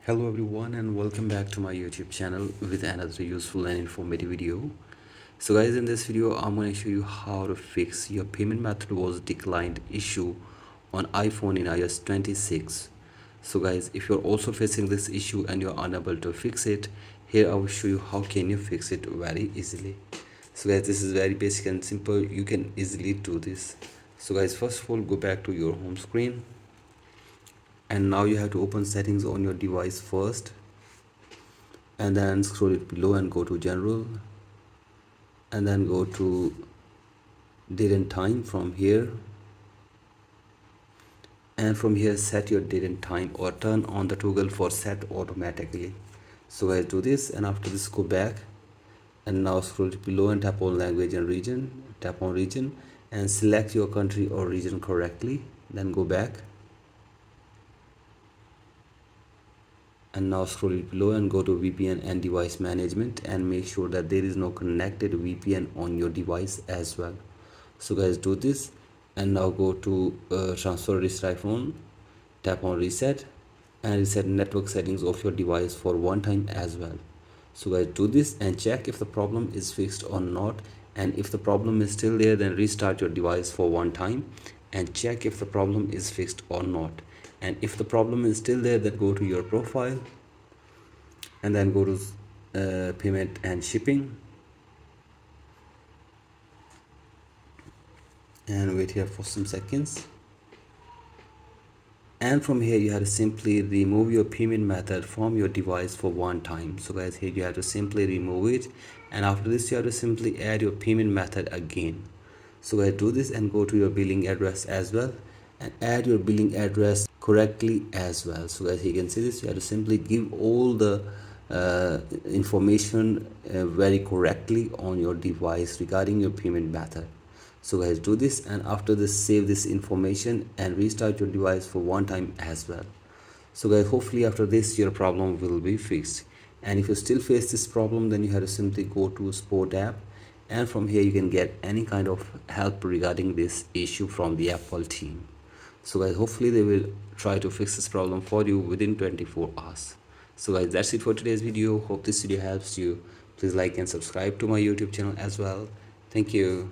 Hello everyone and welcome back to my YouTube channel with another useful and informative video. So guys, in this video I'm going to show you how to fix your payment method was declined issue on iPhone in iOS 26. So guys, if you're also facing this issue and you're unable to fix it, here I will show you how can you fix it very easily. So guys, this is very basic and simple. You can easily do this. So guys, first of all, go back to your home screen, and now you have to open settings on your device first, and then scroll it below and go to general, and then go to date and time from here, and from here set your date and time or turn on the toggle for set automatically. So guys, do this, and after this go back and now scroll it below and tap on language and region, tap on region and select your country or region correctly, then go back and now scroll it below and go to VPN and device management and make sure that there is no connected VPN on your device as well. So guys, do this, and now go to transfer restart iPhone, tap on reset and reset network settings of your device for one time as well. So guys, do this and check if the problem is fixed or not, and if the problem is still there, then restart your device for one time and check if the problem is fixed or not. And if the problem is still there, then go to your profile and then go to payment and shipping and wait here for some seconds. And from here you have to simply remove your payment method from your device for one time. So guys, here you have to simply remove it, and after this you have to simply add your payment method again. So guys, do this and go to your billing address as well and add your billing address correctly as well. So guys, you can see this, you have to simply give all the information very correctly on your device regarding your payment method. So guys, do this, and after this save this information and restart your device for one time as well. So guys, hopefully after this your problem will be fixed, and if you still face this problem, then you have to simply go to support app, and from here you can get any kind of help regarding this issue from the Apple team. So guys, hopefully they will try to fix this problem for you within 24 hours. So guys, that's it for today's video. Hope this video helps you. Please like and subscribe to my YouTube channel as well. Thank you.